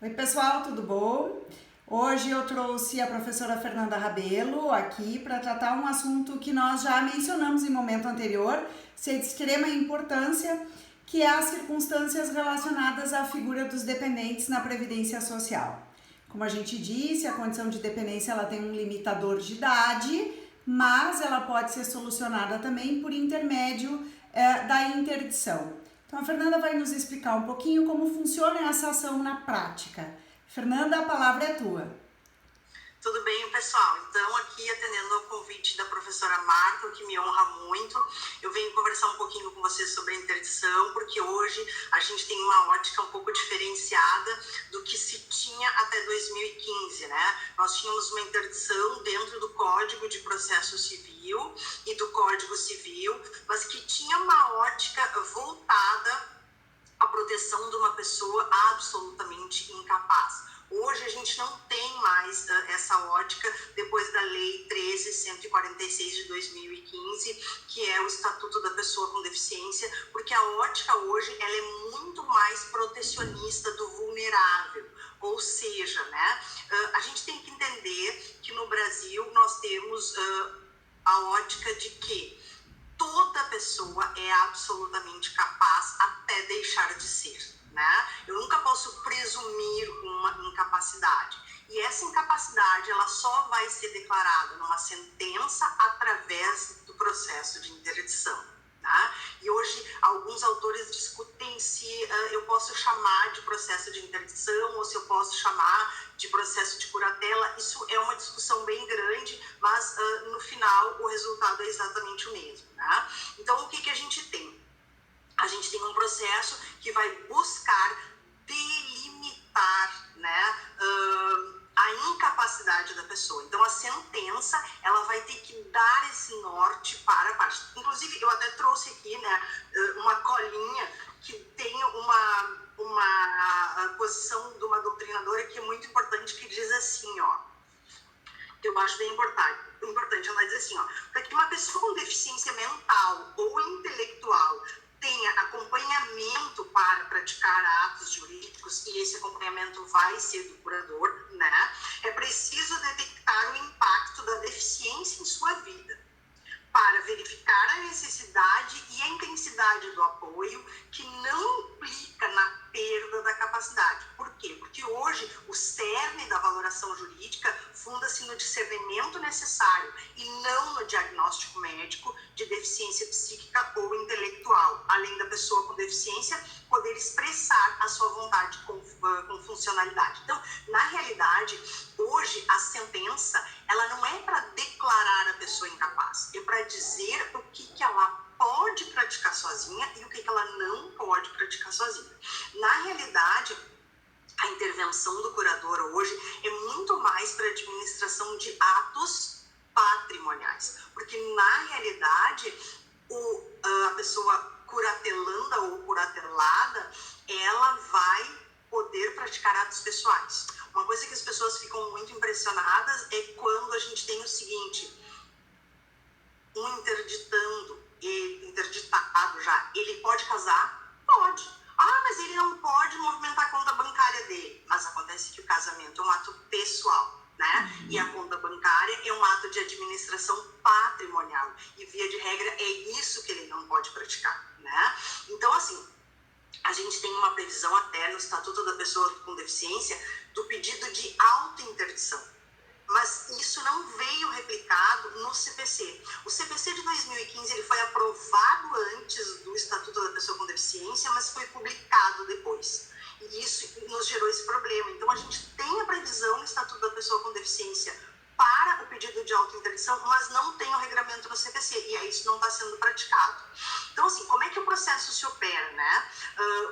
Oi pessoal, tudo bom? Hoje eu trouxe a professora Fernanda Rabelo aqui para tratar um assunto que nós já mencionamos em momento anterior, ser de extrema importância, que é as circunstâncias relacionadas à figura dos dependentes na Previdência Social. Como a gente disse, a condição de dependência ela tem um limitador de idade, mas ela pode ser solucionada também por intermédio da interdição. Então a Fernanda vai nos explicar um pouquinho como funciona essa ação na prática. Fernanda, a palavra é tua. Tudo bem, pessoal? Então, aqui atendendo ao convite da professora Marta, o que me honra muito, eu venho conversar um pouquinho com vocês sobre a interdição, porque hoje a gente tem uma ótica um pouco diferenciada do que se tinha até 2015, né? Nós tínhamos uma interdição dentro do Código de Processo Civil e do Código Civil, mas que tinha uma ótica voltada à proteção de uma pessoa absolutamente incapaz. Hoje a gente não tem mais essa ótica depois da Lei 13.146 de 2015, que é o Estatuto da Pessoa com Deficiência, porque a ótica hoje ela é muito mais protecionista do vulnerável. Ou seja, né, a gente tem que entender que no Brasil nós temos a ótica de que toda pessoa é absolutamente capaz até deixar de ser. Né? Eu nunca posso presumir uma incapacidade. E essa incapacidade ela só vai ser declarada numa sentença através do processo de interdição. Tá? E hoje alguns autores discutem se eu posso chamar de processo de interdição ou se eu posso chamar de processo de curatela. Isso é uma discussão bem grande, mas no final o resultado é exatamente o mesmo. Tá? Então o que a gente tem? A gente tem um processo que vai buscar delimitar, né, a incapacidade da pessoa. Então, a sentença, ela vai ter que dar esse norte para a parte. Inclusive, eu até trouxe aqui, né, uma colinha que tem uma posição de uma doutrinadora que é muito importante, que diz assim, ó, eu acho bem importante, ela diz assim, ó, para que uma pessoa com deficiência mental ou intelectual tenha acompanhamento para praticar atos jurídicos, e esse acompanhamento vai ser do curador, né? É preciso detectar o impacto da deficiência em sua vida, para verificar a necessidade e a intensidade do apoio que não implica na perda da capacidade. Por quê? Porque hoje o cerne da valoração jurídica funda-se no discernimento necessário e não no diagnóstico médico de deficiência psíquica ou intelectual, além da pessoa com deficiência poder expressar a sua vontade com funcionalidade. Então, na realidade, hoje a sentença ela não é para declarar a pessoa incapaz, é para dizer o que ela pode praticar sozinha e o que ela não pode praticar sozinha. Na realidade, a intervenção do curador hoje é muito mais para administração de atos patrimoniais, porque na realidade a pessoa curatelanda ou curatelada, ela vai poder praticar atos pessoais. Uma coisa que as pessoas ficam muito impressionadas é quando a gente tem o seguinte, um interditado já, ele pode casar? Pode. Ah, mas ele não pode movimentar a conta bancária dele. Mas acontece que o casamento é um ato pessoal, né? E a conta bancária é um ato de administração patrimonial. E via de regra é isso que ele não pode praticar, né? Então, assim, a gente tem uma previsão até no Estatuto da Pessoa com Deficiência do pedido de auto-interdição. Mas isso não veio replicado no CPC. O CPC de 2015 ele foi aprovado antes do Estatuto da Pessoa com Deficiência, mas foi publicado depois. E isso nos gerou esse problema. Então, a gente tem a previsão no Estatuto da Pessoa com Deficiência para o pedido de auto-interdição, mas não tem o regramento no CPC, e aí isso não está sendo praticado. Então, assim, como é que o processo se opera, né?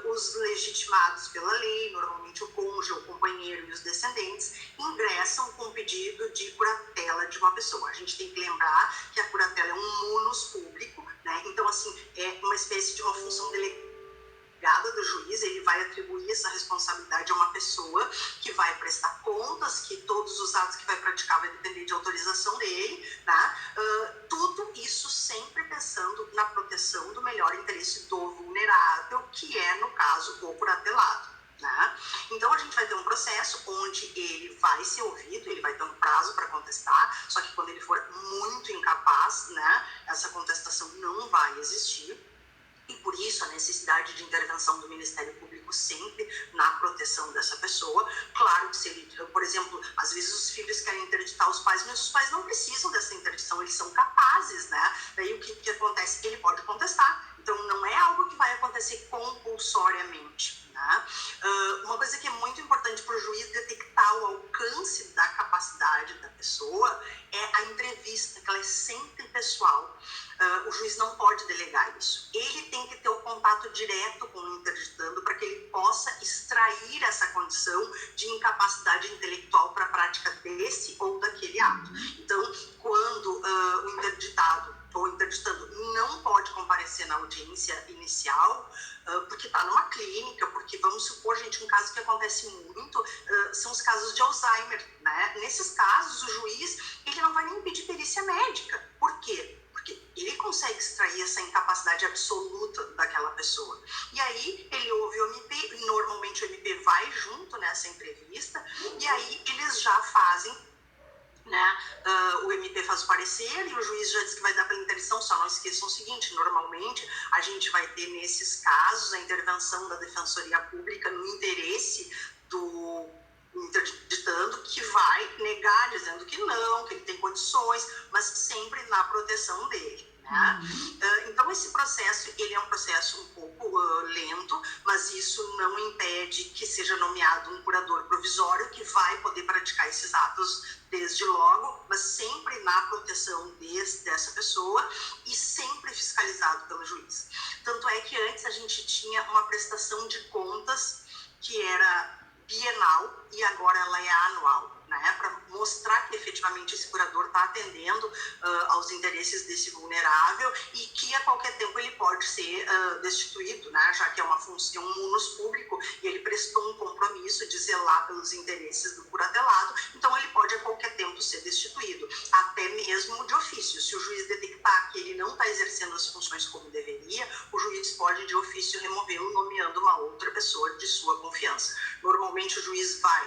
Os legitimados pela lei, normalmente o cônjuge, o companheiro e os descendentes, ingressam com pedido de curatela de uma pessoa. A gente tem que lembrar que a curatela é um munus público, né? Então, assim, é uma espécie de uma função delegada do juiz, ele vai atribuir essa responsabilidade a uma pessoa que vai prestar contas, que todos os atos que vai praticar vai depender de autorização dele, né? Tudo isso sempre pensando na proteção do melhor interesse do vulnerável, que é, no caso, o curatelado. Né? Então, a gente vai ter um processo processo onde ele vai ser ouvido, ele vai ter um prazo para contestar, só que quando ele for muito incapaz, né, essa contestação não vai existir. E por isso a necessidade de intervenção do Ministério Público sempre na proteção dessa pessoa. Claro que se ele, por exemplo, às vezes os filhos querem interditar os pais, mas os pais não precisam dessa interdição, eles são capazes, né? Daí o que acontece? Ele pode contestar. Então não é algo que vai acontecer compulsoriamente. Né? Uma coisa que é muito importante para o juiz detectar o alcance da capacidade da pessoa é a entrevista, que ela é sempre pessoal. O juiz não pode delegar isso. Ele tem que ter o contato direto com o interditando para que ele possa extrair essa condição de incapacidade intelectual para a prática desse ou daquele ato. Então, quando o interditado ou interditando não pode comparecer na audiência inicial, porque está numa clínica, porque vamos supor, gente, um caso que acontece muito, são os casos de Alzheimer, né? Nesses casos, o juiz, ele não vai nem pedir perícia médica. Por quê? Porque ele consegue extrair essa incapacidade absoluta daquela pessoa. E aí, ele ouve o MP, normalmente o MP vai junto nessa entrevista, e aí eles já fazem, né? O MP faz o parecer e o juiz já diz que vai dar pela interdição. Só não esqueçam o seguinte, normalmente a gente vai ter nesses casos a intervenção da Defensoria Pública no interesse do interditando, que vai negar dizendo que não, que ele tem condições, mas sempre na proteção dele. Né? Então esse processo, ele é um processo um pouco lento, mas isso não impede que seja nomeado um curador provisório que vai poder praticar esses atos desde logo, mas sempre na proteção dessa pessoa e sempre fiscalizado pelo juiz. Tanto é que antes a gente tinha uma prestação de contas que era bienal e agora ela é anual, né? Para mostrar que efetivamente esse curador está atendendo aos interesses desse vulnerável e que a qualquer tempo ele pode ser destituído, né? Já que é uma função, um munus público e ele prestou um compromisso de zelar pelos interesses do curatelado, então ele pode a qualquer tempo ser destituído, até mesmo de ofício. Se o juiz detectar que ele não está exercendo as funções como deveria, o juiz pode de ofício removê-lo nomeando uma outra pessoa de sua confiança. Normalmente o juiz vai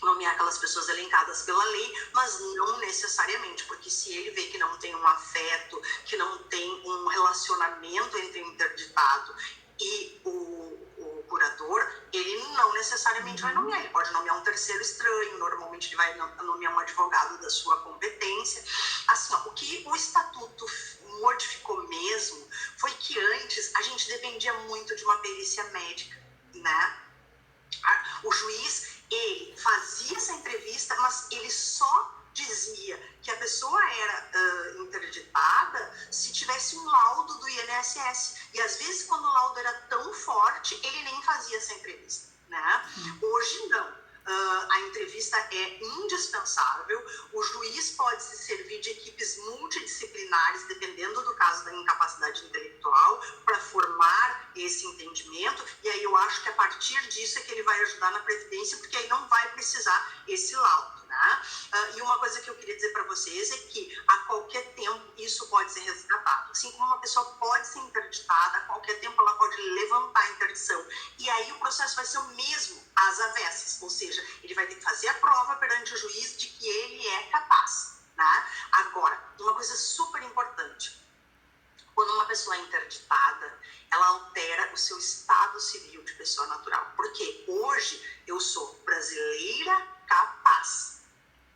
nomear aquelas pessoas elencadas pela lei, mas não necessariamente, porque se ele vê que não tem um afeto, que não tem um relacionamento entre o interditado e o curador, ele não necessariamente vai nomear, ele pode nomear um terceiro estranho, normalmente ele vai nomear um advogado da sua competência. Assim, ó, o que o estatuto modificou mesmo foi que antes a gente dependia muito de uma perícia médica, né? O juiz, ele fazia essa entrevista, mas ele só dizia que a pessoa era interditada se tivesse um laudo do INSS. E às vezes, quando o laudo era tão forte, ele nem fazia essa entrevista, né? Hoje não. A entrevista é indispensável, o juiz pode se servir de equipes multidisciplinares, dependendo do caso da incapacidade intelectual, para formar esse entendimento, e aí eu acho que a partir disso é que ele vai ajudar na Previdência, porque aí não vai precisar esse laudo. Né? E uma coisa que eu queria dizer para vocês é que a qualquer tempo isso pode ser resgatado. Assim como uma pessoa pode ser interditada, a qualquer tempo ela pode levantar a interdição. E aí o processo vai ser o mesmo às avessas, ou seja, ele vai ter que fazer a prova perante o juiz de que ele é capaz. Né? Agora, uma coisa super importante. Quando uma pessoa é interditada, ela altera o seu estado civil de pessoa natural. Porque hoje eu sou brasileira capaz,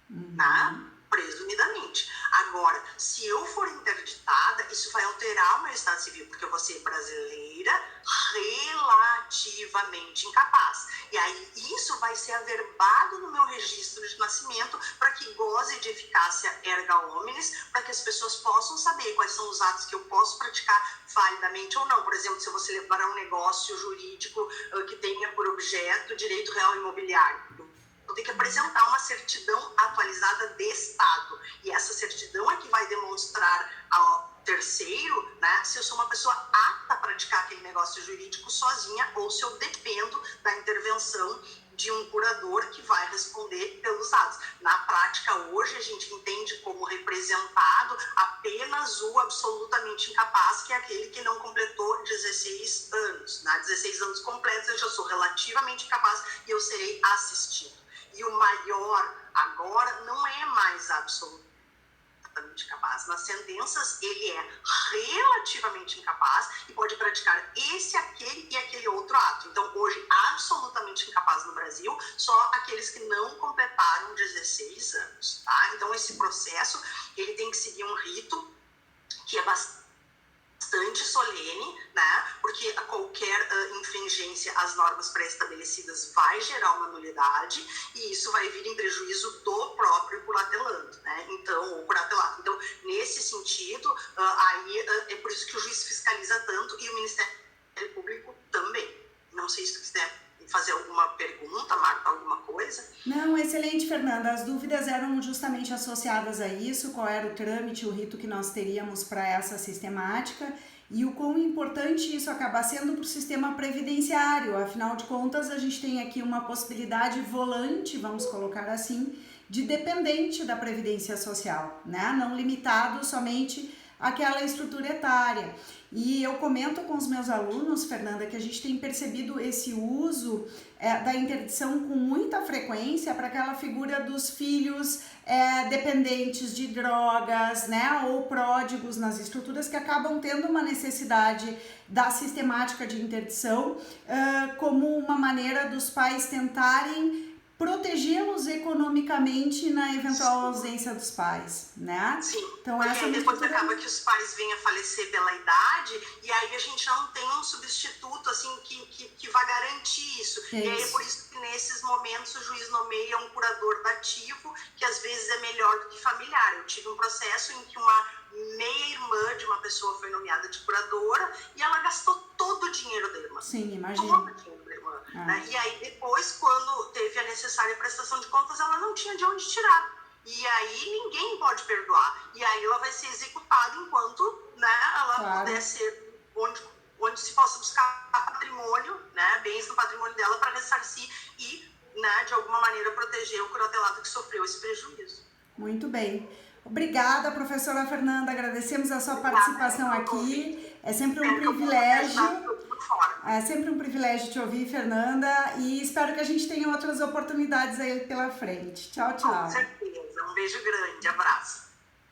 né? Presumidamente. Agora, se eu for interditada, isso vai alterar o meu estado civil, porque eu vou ser brasileira relativamente incapaz. E aí isso vai ser averbado no meu registro de nascimento para que goze de eficácia erga omnes, para que as pessoas possam saber quais são os atos que eu posso praticar validamente ou não. Por exemplo, se eu vou celebrar um negócio jurídico que tenha por objeto direito real imobiliário, eu tenho que apresentar uma certidão atualizada de estado. E essa certidão é que vai demonstrar terceiro, né, se eu sou uma pessoa apta a praticar aquele negócio jurídico sozinha ou se eu dependo da intervenção de um curador que vai responder pelos dados. Na prática, hoje, a gente entende como representado apenas o absolutamente incapaz, que é aquele que não completou 16 anos. Né? 16 anos completos, eu já sou relativamente incapaz e eu serei assistido. E o maior agora não é mais absolutamente incapaz. Nas sentenças, ele é relativamente incapaz e pode praticar esse, aquele e aquele outro ato. Então, hoje, absolutamente incapaz no Brasil, só aqueles que não completaram 16 anos. Tá? Então, esse processo, ele tem que seguir um rito que é bastante solene, né? Porque qualquer infringência às normas pré-estabelecidas vai gerar uma nulidade e isso vai vir em prejuízo do próprio curatelando, né? Então, o curatelado. Então, nesse sentido, é por isso que o juiz fiscaliza tanto e o Ministério Público também. Não sei se tu quiser fazer alguma pergunta, Marta, alguma coisa? Não, excelente, Fernanda. As dúvidas eram justamente associadas a isso, qual era o trâmite, o rito que nós teríamos para essa sistemática e o quão importante isso acaba sendo para o sistema previdenciário. Afinal de contas, a gente tem aqui uma possibilidade volante, vamos colocar assim, de dependente da Previdência Social, né? Não limitado somente àquela estrutura etária. E eu comento com os meus alunos, Fernanda, que a gente tem percebido esse uso da interdição com muita frequência para aquela figura dos filhos dependentes de drogas, né, ou pródigos nas estruturas que acabam tendo uma necessidade da sistemática de interdição como uma maneira dos pais tentarem protegê-los economicamente na eventual ausência dos pais, né? Sim, então, porque depois acaba que os pais vêm a falecer pela idade e aí a gente não tem um substituto assim que vai garantir isso. E aí é por isso que nesses momentos o juiz nomeia um curador dativo, que às vezes é melhor do que familiar. Eu tive um processo em que uma meia-irmã de uma pessoa foi nomeada de curadora e ela gastou todo o dinheiro da irmã. Sim, imagina. Todo o dinheiro da irmã. Né? E aí depois, quando teve a necessária prestação de contas, ela não tinha de onde tirar. E aí ninguém pode perdoar. E aí ela vai ser executada enquanto, né, ela puder ser onde se possa buscar patrimônio, né, bens no patrimônio dela para ressarcir e, né, de alguma maneira proteger o curatelado que sofreu esse prejuízo. Muito bem. Obrigada, professora Fernanda. Agradecemos a sua participação aqui. É sempre um privilégio. É sempre um privilégio te ouvir, Fernanda, e espero que a gente tenha outras oportunidades aí pela frente. Tchau, tchau. Com certeza. Um beijo grande. Abraço.